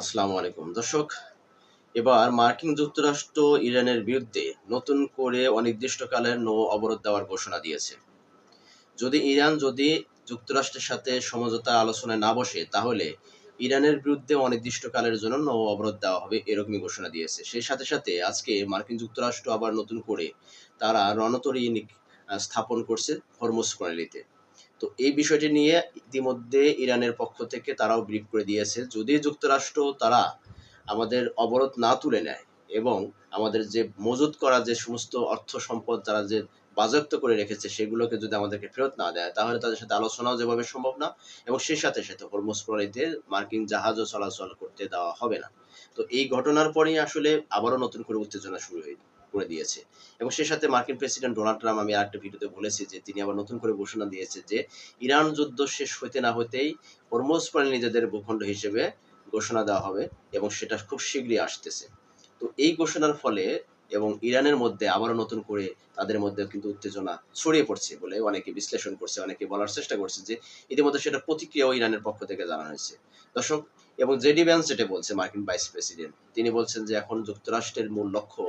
আসসালামু আলাইকুম দর্শক। এবার মার্কিন যুক্তরাষ্ট্র ইরানের বিরুদ্ধে নতুন করে অনির্দিষ্টকালের নৌ অবরোধ দেওয়ার ঘোষণা দিয়েছে। যদি ইরান যুক্তরাষ্ট্রের সাথে সমঝোতা আলোচনায় না বসে, তাহলে ইরানের বিরুদ্ধে অনির্দিষ্টকালের জন্য নৌ অবরোধ দেওয়া হবে, এরকমই ঘোষণা দিয়েছে। সেই সাথে সাথে আজকে মার্কিন যুক্তরাষ্ট্র আবার নতুন করে তারা রণতরী স্থাপন করছে হরমুজ প্রণালীতে। তো এই বিষয়টি নিয়ে ইতিমধ্যে ইরানের পক্ষ থেকে তারাও ব্রিফ করে দিয়েছে, যদি যুক্তরাষ্ট্র তারা আমাদের অবরোধ না তুলে নেয় এবং আমাদের যে মজুত করা যে সমস্ত অর্থ সম্পদ তারা যে বাজেয়াপ্ত করে রেখেছে সেগুলোকে যদি আমাদেরকে ফেরত না দেয়, তাহলে তাদের সাথে আলোচনাও যেভাবে সম্ভব না, এবং সেই সাথে সাথে হরমুজ প্রণালীতে মার্কিন জাহাজও চলাচল করতে দেওয়া হবে না। তো এই ঘটনার পরেই আসলে আবারও নতুন করে উত্তেজনা শুরু করে দিয়েছে। এবং সেই সাথে মার্কিন প্রেসিডেন্ট ডোনাল্ড ট্রাম্প, আমি আরেকটা ভিডিওতে বলেছি যে তিনি আবার নতুন করে ঘোষণা দিয়েছে যে ইরান যুদ্ধ শেষ হইতে না হইতেই হরমুজ প্রণালী নিজেদের ভূখণ্ড হিসেবে ঘোষণা দেওয়া হবে, এবং সেটা খুব শীঘ্রই আসতেছে। তো এই ঘোষণার ফলে এবং ইরানের মধ্যে আবারও নতুন করে তাদের মধ্যে কিন্তু উত্তেজনা ছড়িয়ে পড়ছে বলে অনেকে বিশ্লেষণ করছে, অনেকে বলার চেষ্টা করছে যে ইতিমধ্যে সেটা প্রতিক্রিয়াও ইরানের পক্ষ থেকে জানানো হয়েছে। দর্শক, এবং জেডি ভ্যান্স যেটা বলছে, মার্কিন ভাইস প্রেসিডেন্ট, তিনি বলছেন যে এখন যুক্তরাষ্ট্রের মূল লক্ষ্য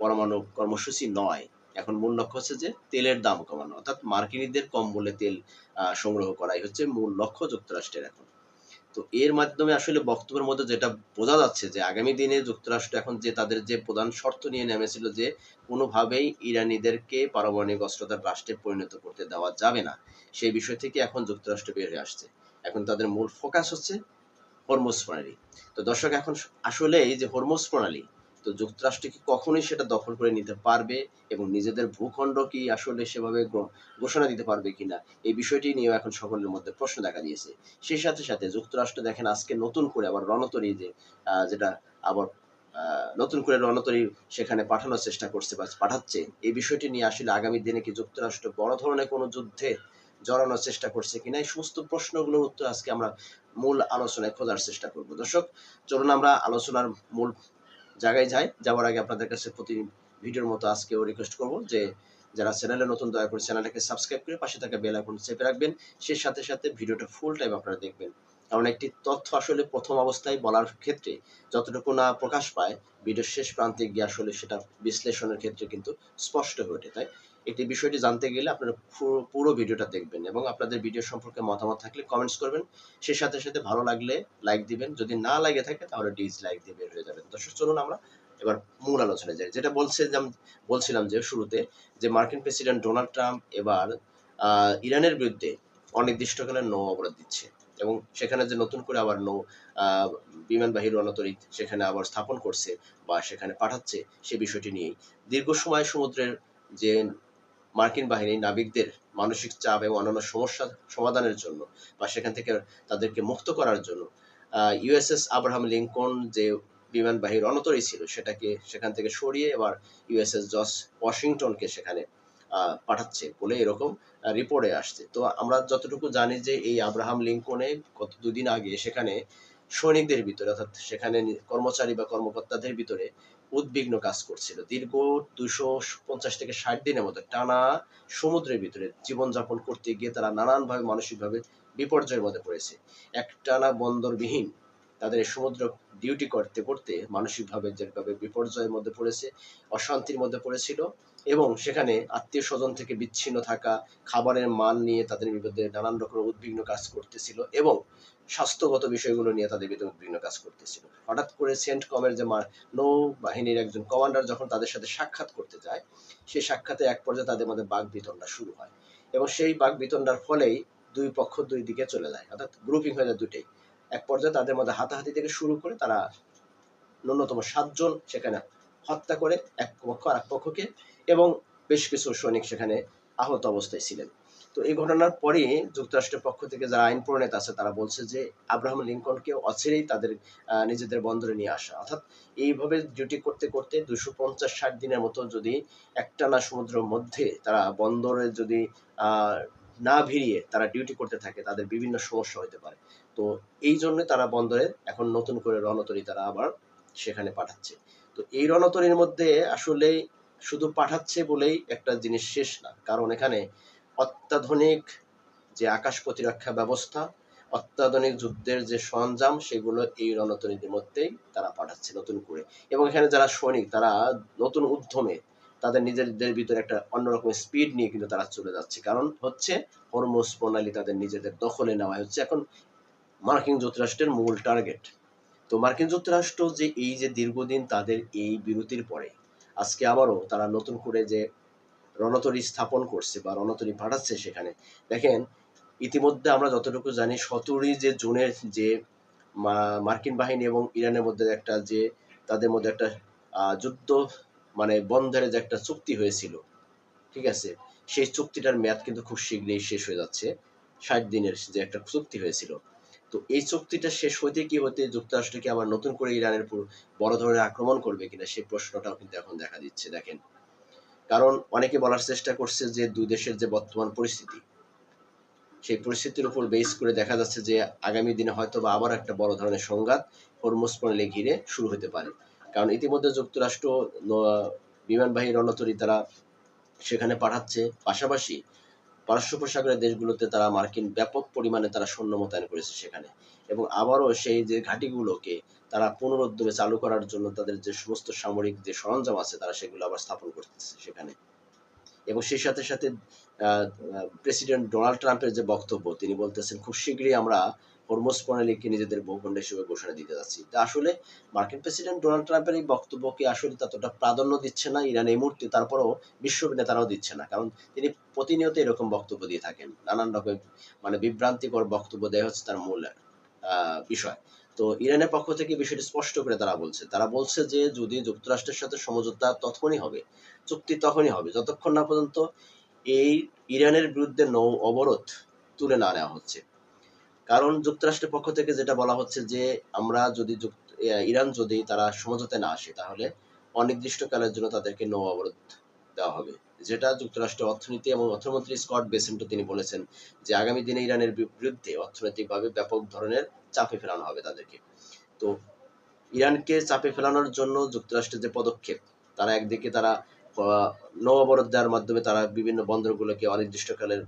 পরমাণু কর্মসূচি নয়। এখন মূল লক্ষ্য হচ্ছে যে তেলের দাম কমানো, অর্থাৎ মার্কিনীদের কম মূল্যে তেল সংগ্রহ করাই হচ্ছে মূল লক্ষ্য যুক্তরাষ্ট্রের এখন। তো এর মাধ্যমে আসলে বক্তব্যের মধ্যে যেটা বোঝা যাচ্ছে যে আগামী দিনে যুক্তরাষ্ট্র এখন যে তাদের যে প্রধান শর্ত নিয়ে নেমেছিল যে কোনোভাবেই ইরানিদেরকে পারমাণবিক অস্ত্রধার রাষ্ট্রে পরিণত করতে দেওয়া যাবে না, সেই বিষয় থেকে এখন যুক্তরাষ্ট্র বের হয়ে আসছে। এখন তাদের মূল ফোকাস হচ্ছে হরমুজ প্রণালী। তো দর্শক, এখন আসলে এই যে হরমুজ প্রণালী, তো যুক্তরাষ্ট্র কি কখনোই সেটা দখল করে নিতে পারবে এবং নিজেদের ভূখণ্ড কি আসলে সেভাবে ঘোষণা দিতে পারবে কিনা, এই বিষয়টি নিয়েও এখন সকলের মধ্যে প্রশ্ন দেখা দিয়েছে। সেই সাথে সাথে যুক্তরাষ্ট্র দেখেন আজকে নতুন করে আবার রণতরী যে যেটা আবার নতুন করে রণতরী সেখানে পাঠানোর চেষ্টা করছে বা পাঠাচ্ছে, এই বিষয়টি নিয়ে আসলে আগামী দিনে কি যুক্তরাষ্ট্র বড় ধরনের কোনো যুদ্ধে জড়ানোর চেষ্টা করছে কিনা, এই সমস্ত প্রশ্নগুলোর উত্তর আজকে আমরা মূল আলোচনায় খোঁজার চেষ্টা করব। দর্শক, চলুন আমরা আলোচনার মূল জায়গায় যাওয়ার আগে আপনাদের কাছে প্রতি ভিডিওর মতো আজকেও রিকোয়েস্ট করব যে যারা চ্যানেলে নতুন, দয়া করে চ্যানেলটাকে সাবস্ক্রাইব করে পাশে থাকা বেল আইকন চেপে রাখবেন। সেই সাথে সাথে ভিডিওটা ফুল টাইম আপনারা দেখবেন, কারণ একটি তথ্য আসলে প্রথম অবস্থায় বলার ক্ষেত্রে যতটুকু না প্রকাশ পায়, ভিডিওর শেষ প্রান্তে গিয়ে আসলে সেটা বিশ্লেষণের ক্ষেত্রে কিন্তু স্পষ্ট হয়ে ওঠে। তাই একটি বিষয়টি জানতে গেলে আপনারা পুরো ভিডিওটা দেখবেন, এবং আপনাদের ভিডিও সম্পর্কে মতামত থাকলে কমেন্টস করবেন। সেই সাথে সাথে ভালো লাগলে লাইক দিবেন, যদি না লাগে থাকে তাহলে ডিসলাইক দিয়ে বের হয়ে যাবেন। দর্শক, চলুন আমরা এবার মূল আলোচনায় যাই। যেটা বলছিলাম যে শুরুতে, যে মার্কিন প্রেসিডেন্ট ডোনাল্ড ট্রাম্প এবার ইরানের বিরুদ্ধে অনির্দিষ্টকালের নৌ অবরোধ দিচ্ছে, এবং সেখানে যে নতুন করে আবার আহ, বিমানবাহী রণতরী সেখানে আবার স্থাপন করছে বা সেখানে পাঠাচ্ছে, সে বিষয়টি নিয়েই দীর্ঘ সময় সমুদ্রের যে মার্কিন বাহিনী নাবিকদের মানসিক চাপ এবং অন্যান্য সমস্যা সমাধানের জন্য বা সেখান থেকে তাদেরকে মুক্ত করার জন্য ইউএসএস আব্রাহাম লিঙ্কন যে বিমানবাহী রণতরী ছিল, সেটাকে সেখান থেকে সরিয়ে এবার ইউএসএস জর্জ ওয়াশিংটনকে সেখানে পাঠাচ্ছে বলে এরকম রিপোর্টে আসছে। তো আমরা যতটুকু জানি যে এই আব্রাহাম লিঙ্কনে গত দুদিন আগে সেখানে সৈনিকদের ভিতরে, অর্থাৎ সেখানে কর্মচারী বা কর্মকর্তাদের ভিতরে উদ্বিগ্ন কাজ করছিল। দীর্ঘ 250 থেকে 60 দিনের মতো টানা সমুদ্রের ভিতরে জীবনযাপন করতে গিয়ে তারা নানানভাবে মানসিকভাবে বিপর্যয়ের মধ্যে পড়েছে। একটানা বন্দরবিহীন তাদের এই সমুদ্র ডিউটি করতে করতে মানসিকভাবে যেভাবে বিপর্যয়ের মধ্যে পড়েছে, অশান্তির মধ্যে পড়েছিল, এবং সেখানে আত্মীয় স্বজন থেকে বিচ্ছিন্ন থাকা, খাবারের মান নিয়ে তাদের বিরুদ্ধে নানান রকমের উদ্বিগ্ন কাজ করতেছিল, এবং স্বাস্থ্যগত বিষয়গুলো নিয়ে তাদের ভিতরে উদ্বিগ্ন কাজ করতেছিল। হঠাৎ করে সেন্ট কমের যে নৌবাহিনীর একজন কমান্ডার যখন তাদের সাথে সাক্ষাৎ করতে যায়, সেই সাক্ষাতে এক পর্যায়ে তাদের মধ্যে বাকবিতণ্ডা শুরু হয়, এবং সেই বাকবিতণ্ডার ফলেই দুই পক্ষ দুই দিকে চলে যায়, অর্থাৎ গ্রুপিং হয়ে যায় দুটেই। এক পর্যায়ে তাদের মধ্যে হাতাহাতি থেকে শুরু করে তারা ন্যূনতম 7 জন সেখানে হত্যা করে এক পক্ষ আর এক পক্ষকে, এবং বেশ কিছু সৈনিক সেখানে আহত অবস্থায় ছিলেন। তো এই ঘটনার পরেই যুক্তরাষ্ট্রের পক্ষ থেকে যারা আইন প্রণেতা আছে তারা বলছে যে আব্রাহাম লিঙ্কনকে অচিরেই তাদের নিজেদের বন্দরে নিয়ে আসা, অর্থাৎ এইভাবে ডিউটি করতে করতে 250-60 দিনের মতো যদি একটানা সমুদ্রের মধ্যে তারা বন্দরে যদি না ভিড়িয়ে তারা ডিউটি করতে থাকে, তাদের বিভিন্ন সমস্যা হতে পারে। তো এই জন্য তারা বন্দরে এখন নতুন করে রণতরী তারা আবার সেখানে পাঠাচ্ছে। তো এই রণতরীর মধ্যে আসলে শুধু পাঠাচ্ছে বলেই একটা জিনিস শেষ না, কারণ এখানে অত্যাধুনিক যে আকাশ প্রতিরক্ষা ব্যবস্থা অত্যাধুনিক যুদ্ধের যে সরঞ্জাম সেগুলো এই রণতরীদের মধ্যেই তারা পাঠাচ্ছে নতুন করে। এবং এখানে যারা সৈনিক তারা নতুন উদ্যমে তাদের নিজেদের ভিতরে একটা অন্যরকম স্পিড নিয়ে কিন্তু তারা চলে যাচ্ছে, কারণ হচ্ছে হরমুজ প্রণালী তাদের নিজেদের দখলে নেওয়া হচ্ছে এখন মার্কিন যুক্তরাষ্ট্রের মূল টার্গেট। তো মার্কিন যুক্তরাষ্ট্র যে এই যে দীর্ঘদিন তাদের এই বিরতির পরে আজকে আবারও তারা নতুন করে যে রণতরী স্থাপন করছে বা রণতরী পাঠাচ্ছে সেখানে, দেখেন ইতিমধ্যে আমরা যতটুকু জানি 17ই যে জুনের যে মার্কিন বাহিনী এবং ইরানের মধ্যে একটা যে তাদের মধ্যে একটা যুদ্ধ মানে বন্ধের যে একটা চুক্তি হয়েছিল, ঠিক আছে, সেই চুক্তিটার মেয়াদ কিন্তু খুব শীঘ্রই শেষ হয়ে যাচ্ছে। 60 দিনের যে একটা চুক্তি হয়েছিল, তো এই চুক্তিটা শেষ হইতে কি হতে যুক্তরাষ্ট্রকে আবার নতুন করে ইরানের উপর বড় ধরনের আক্রমণ করবে কিনা সেই প্রশ্নটাও কিন্তু এখন দেখা দিচ্ছে। দেখেন, কারণ অনেকে বলার চেষ্টা করছে যে দুই দেশের যে বর্তমান পরিস্থিতি সেই পরিস্থিতির উপর বেস করে দেখা যাচ্ছে যে আগামী দিনে হয়তো বা আবার একটা বড় ধরনের সংঘাত হরমুজ প্রণালী ঘিরে শুরু হতে পারে। কারণ ইতিমধ্যে যুক্তরাষ্ট্র বিমানবাহী রণতরী তারা সেখানে পাঠাচ্ছে, পাশাপাশি পারস্য উপসাগরের দেশগুলোতে তারা মার্কিন ব্যাপক পরিমাণে তারা সৈন্য মোতায়েন করেছে সেখানে, এবং আবারও সেই যে ঘাঁটিগুলোকে তারা পুনরুদ্ধারে চালু করার জন্য তাদের যে সমস্ত সামরিক যে সরঞ্জাম আছে তারা সেগুলো আবার স্থাপন করতেছে সেখানে। এবং সেই সাথে সাথে প্রেসিডেন্ট ডোনাল্ড ট্রাম্পের যে বক্তব্য, তিনি বলতেছেন খুব শীঘ্রই আমরা হরমুজ প্রণালীকে নিজেদের ভূখণ্ড হিসেবে ঘোষণা দিতে যাচ্ছি। তা আসলে মার্কিন প্রেসিডেন্ট ডোনাল্ড ট্রাম্পের এই বক্তব্যকে আসলে ততটা প্রাধান্য দিচ্ছে না ইরান এই মুহূর্তে, তারপরেও বিশ্ব নেতারাও দিচ্ছে না, কারণ তিনি প্রতিনিয়ত এরকম বক্তব্য দিয়ে থাকেন, নানান রকম মানে বিভ্রান্তিকর বক্তব্য দেওয়া হচ্ছে তার মূল বিষয়। তো ইরানের পক্ষ থেকে বিষয়টি স্পষ্ট করে তারা বলছে যে যদি যুক্তরাষ্ট্রের সাথে সমঝোতা তখনই হবে, চুক্তি তখনই হবে যতক্ষণ না পর্যন্ত এই ইরানের বিরুদ্ধে নৌ অবরোধ তুলে না নেওয়া হচ্ছে। কারণ যুক্তরাষ্ট্রের পক্ষ থেকে যেটা বলা হচ্ছে যে আমরা যদি ইরান যদি তারা সমঝোতায় না আসে তাহলে অনির্দিষ্টকালের জন্য তাদেরকে নৌ অবরোধ দেওয়া হবে, যেটা যুক্তরাষ্ট্রের অর্থনীতি এবং অর্থমন্ত্রী স্কট বেসেন্ট তিনি বলেছেন যে আগামী দিনে ইরানের বিরুদ্ধে অর্থনৈতিকভাবে ব্যাপক ধরনের চাপে ফেলানো হবে তাদেরকে। তো ইরানকে চাপে ফেলানোর জন্য যুক্তরাষ্ট্রের যে পদক্ষেপ, তারা একদিকে তারা নৌ অবরোধ দেওয়ার মাধ্যমে তারা বিভিন্ন বন্দরগুলোকে অনির্দিষ্টকালের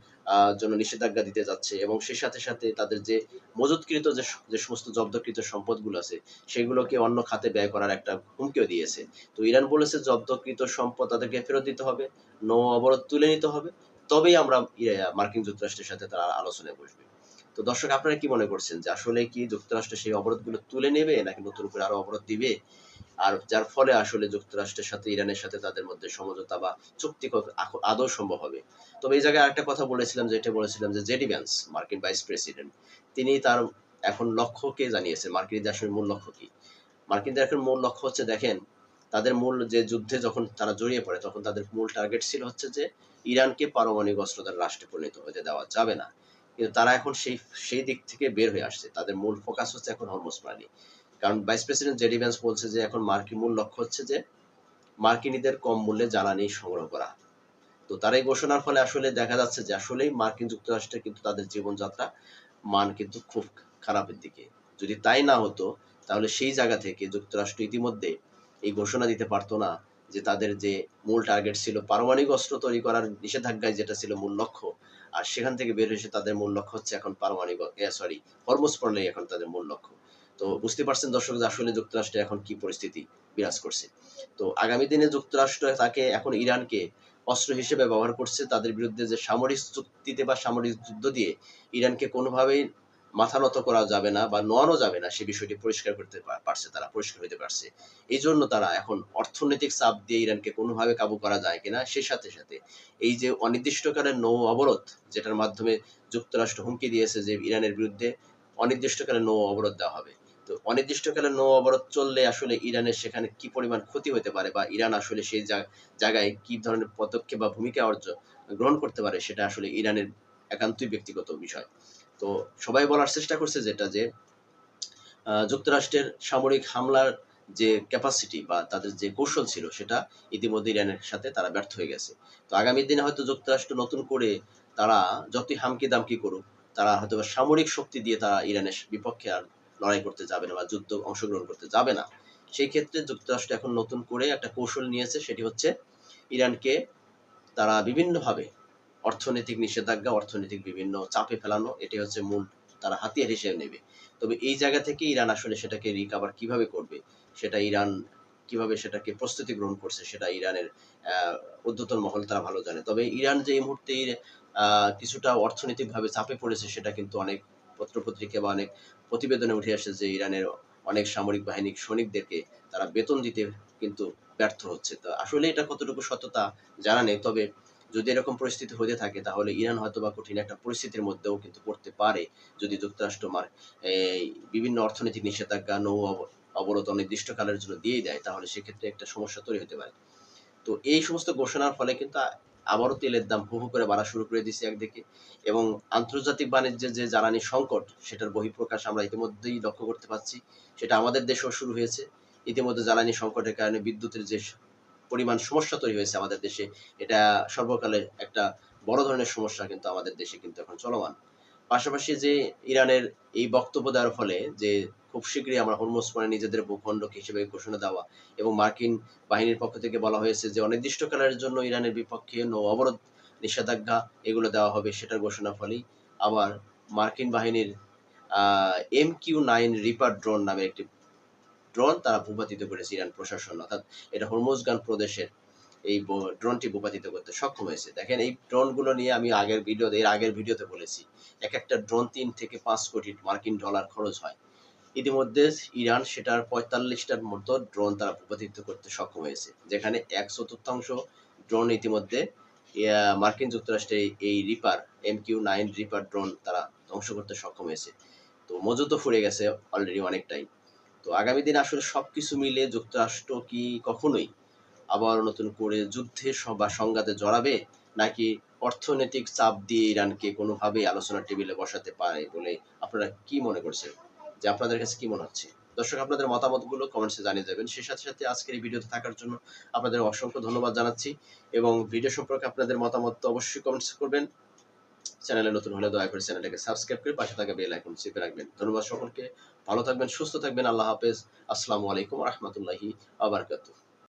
জন্য নিষেধাজ্ঞা দিতে যাচ্ছে, এবং সেই সাথে সাথে তাদের যে মজুতকৃত যে সমস্ত জব্দকৃত সম্পদগুলো আছে সেগুলোকে অন্য খাতে ব্যয় করার একটা হুমকিও দিয়েছে। তো ইরান বলেছে জব্দকৃত সম্পদ তাদেরকে ফেরত দিতে হবে, নৌ অবরোধ তুলে নিতে হবে, তবেই আমরা মার্কিন যুক্তরাষ্ট্রের সাথে তারা আলোচনায় বসবে। তো দর্শক, আপনারা কি মনে করছেন যে আসলে কি যুক্তরাষ্ট্র সেই অবরোধগুলো তুলে নেবে নাকি নতুন করে আরো অবরোধ দিবে, আর যার ফলে আসলে যুক্তরাষ্ট্রের সাথে ইরানের সাথে তাদের মধ্যে সমঝোতা বা চুক্তি আদৌ সম্ভব হবে? তবে এই জায়গায় আরেকটা কথা বলেছিলাম, যেটা বলেছিলাম যে জেডি ভ্যান্স মার্কিন ভাইস প্রেসিডেন্ট, তিনি তার এখন লক্ষ্যকে জানিয়েছেন মার্কিনদের আসলে মূল লক্ষ্য কি। মার্কিনদের এখন মূল লক্ষ্য হচ্ছে, দেখেন তাদের মূল যে যুদ্ধে যখন তারা জড়িয়ে পড়ে তখন তাদের মূল টার্গেট ছিল হচ্ছে যে ইরানকে পারমাণবিক অস্ত্রধার রাষ্ট্রে পরিণত হতে দেওয়া যাবে না। কিন্তু তারা এখন সেই দিক থেকে বের হয়ে আসছে, তাদের মূল ফোকাস হচ্ছে এখন হরমুজ প্রণালী। কারণ ভাইস প্রেসিডেন্ট জেডি ভ্যান্স বলছে যে এখন মার্কিন মূল লক্ষ্য হচ্ছে যে মার্কিনীদের কম মূল্যে জ্বালানি সংগ্রহ করা। তো তার এই ঘোষণার ফলে আসলে দেখা যাচ্ছে যে আসলেই মার্কিন যুক্তরাষ্ট্রে কিন্তু তাদের জীবনযাত্রা মান কিন্তু খুব খারাপের দিকে। যদি তাই না হতো তাহলে সেই জায়গা থেকে যুক্তরাষ্ট্র ইতিমধ্যে এই ঘোষণা দিতে পারতো না যে তাদের যে মূল টার্গেট ছিল পারমাণবিক অস্ত্র তৈরি করার নিষেধাজ্ঞায় যেটা ছিল মূল লক্ষ্য, আর সেখান থেকে বের এসে তাদের মূল লক্ষ্য হচ্ছে এখন হরমুজ প্রণালী এখন তাদের মূল লক্ষ্য। তো বুঝতে পারছেন দর্শক যে আসলে যুক্তরাষ্ট্রে এখন কি পরিস্থিতি বিরাজ করছে। তো আগামী দিনে যুক্তরাষ্ট্র তাকে এখন ইরানকে অস্ত্র হিসেবে ব্যবহার করছে, তাদের বিরুদ্ধে যে সামরিক চুক্তিতে বা সামরিক যুদ্ধ দিয়ে ইরানকে কোনোভাবেই মাথা নত করা যাবে না বা নোয়ানো যাবে না সে বিষয়টি পরিষ্কার করতে পারছে, তারা পরিষ্কার হতে পারছে। এই জন্য তারা এখন অর্থনৈতিক চাপ দিয়ে ইরানকে কোনোভাবে কাবু করা যায় কিনা সেই সাথে সাথে এই যে অনির্দিষ্টকালের নৌ অবরোধ, যেটার মাধ্যমে যুক্তরাষ্ট্র হুমকি দিয়েছে যে ইরানের বিরুদ্ধে অনির্দিষ্টকালের নৌ অবরোধ দেওয়া হবে। তো অনির্দিষ্টকালের নৌ অবরোধ চললে আসলে ইরানের সেখানে কি পরিমাণ ক্ষতি হতে পারে বা ইরান আসলে সেই জায়গায় কি ধরনের পদক্ষেপ বা ভূমিকা গ্রহণ করতে পারে সেটা আসলে ইরানের একান্তই ব্যক্তিগত বিষয়। তো সবাই বলার চেষ্টা করছে যেটা যে যুক্তরাষ্ট্রের সামরিক হামলার যে ক্যাপাসিটি বা তাদের যে কৌশল ছিল সেটা ইতিমধ্যে ইরানের সাথে তারা ব্যর্থ হয়ে গেছে। তো আগামী দিনে হয়তো যুক্তরাষ্ট্র নতুন করে তারা যতই হামকি দামকি করুক, তারা হয়তো সামরিক শক্তি দিয়ে তারা ইরানের বিপক্ষে আর লড়াই করতে যাবে না বা যুদ্ধ অংশগ্রহণ করতে যাবে না। সেই ক্ষেত্রে যুক্তরাষ্ট্র এখন নতুন করে একটা কৌশল নিয়েছে, সেটি হচ্ছে ইরানকে তারা বিভিন্নভাবে অর্থনৈতিক নিষেধাজ্ঞা, অর্থনৈতিক বিভিন্ন চাপে ফেলানো, এটি হচ্ছে মূল তারা হাতিয়ার হিসেবে নেবে। তবে এই জায়গা থেকে ইরান আসলে সেটাকে রিকভার কিভাবে করবে, সেটা ইরান কিভাবে সেটাকে প্রস্তুতি গ্রহণ করছে, সেটা ইরানের ঊর্ধ্বতন মহল তারা ভালো জানে। তবে ইরান যে এই মুহূর্তে কিছুটা অর্থনৈতিকভাবে চাপে পড়েছে, সেটা কিন্তু অনেক পত্র-পত্রিকা বা অনেক প্রতিবেদনে উঠে আসে যে ইরানের অনেক সামরিক বাহিনীর সৈনিকদেরকে তারা বেতন দিতে কিন্তু ব্যর্থ হচ্ছে। তো আসলে এটা কতটুকু সত্যতা জানা নেই। তবে যদি এরকম পরিস্থিতি হতে থাকে তাহলে ইরান হয়তোবা কঠিন একটা পরিস্থিতির মধ্যেও কিন্তু পড়তে পারে। যদি যুক্তরাষ্ট্র এই বিভিন্ন অর্থনৈতিক নিষেধাজ্ঞা, অবরোধ অনির্দিষ্টকালের জন্য দিয়েই দেয়, তাহলে সেক্ষেত্রে একটা সমস্যা তৈরি হতে পারে। তো এই সমস্ত ঘোষণার ফলে কিন্তু আবারও তেলের দাম হু, হু করে বাড়া শুরু করে দিছে একদিকে, এবং আন্তর্জাতিক বাণিজ্যের যে জ্বালানি সংকট, সেটার বহিঃপ্রকাশ আমরা ইতিমধ্যেই লক্ষ্য করতে পারছি। সেটা আমাদের দেশেও শুরু হয়েছে। ইতিমধ্যে জ্বালানি সংকটের কারণে বিদ্যুতের যে পরিমাণ সমস্যা তৈরি হয়েছে আমাদের দেশে, এটা সর্বকালের একটা বড় ধরনের সমস্যা কিন্তু আমাদের দেশে কিন্তু এখন চলমান। পাশাপাশি যে ইরানের এই বক্তব্য দেওয়ার ফলে যে খুব শীঘ্রই আমরা হরমুজ মানে নিজেদের ভূখণ্ড হিসেবে ঘোষণা দেওয়া, এবং মার্কিন বাহিনীর পক্ষ থেকে বলা হয়েছে যে অনির্দিষ্টকালের জন্য ইরানের বিপক্ষে নৌ অবরোধ, নিষেধাজ্ঞা এগুলো দেওয়া হবে, সেটার ঘোষণার ফলেই আবার মার্কিন বাহিনীর MQ-9 রিপার ড্রোন নামে একটি ড্রোন তারা ভূপাতিত করেছে ইরান প্রশাসন, অর্থাৎ এটা হরমুজগান প্রদেশের এই ড্রোনটি ভূপাতিত করতে সক্ষম হয়েছে। দেখেন এই ড্রোনগুলো নিয়ে আমি এর আগের ভিডিওতে বলেছি, এক একটা ড্রোন ৩ থেকে ৫ কোটি মার্কিন ডলার খরচ হয়। ইতিমধ্যে ইরান সেটার ৪৫টার মতো ড্রোন তারা ভূপাতিত করতে সক্ষম হয়েছে, যেখানে ১/৪ ড্রোন ইতিমধ্যে মার্কিন যুক্তরাষ্ট্রে এই রিপার MQ-9 রিপার ড্রোন তারা ধ্বংস করতে সক্ষম হয়েছে। তো মজুতও ফুরে গেছে অলরেডি অনেকটাই। তো আগামী দিনে আসলে সবকিছু মিলে যুক্তরাষ্ট্র কি কখনোই আবার নতুন করে যুদ্ধে বা সংঘাতে জড়াবে, নাকি অর্থনৈতিক চাপ দিয়ে ইরানকে কোনোভাবেই আলোচনার টেবিলে বসাতে পারে বলে আপনারা কি মনে করছেন? যে আপনাদের কাছে কি মনে হচ্ছে? দর্শক, আপনাদের মতামতগুলো কমেন্টসে জানিয়ে যাবেন। সেই সাথে, সাথে আজকের এই ভিডিওতে থাকার জন্য আপনাদের অসংখ্য ধন্যবাদ জানাচ্ছি, এবং ভিডিও সম্পর্কে আপনাদের মতামত তো অবশ্যই কমেন্টস করবেন। চ্যানেলে নতুন হলে দয়া করে চ্যানেলটাকে সাবস্ক্রাইব করে পাশে থাকা বেল আইকন চেপে রাখবেন। ধন্যবাদ সকলকে। ভালো থাকবেন, সুস্থ থাকবেন। আল্লাহ হাফেজ। আসসালামু আলাইকুম ওয়া রাহমাতুল্লাহি ওয়া বারাকাতুহু।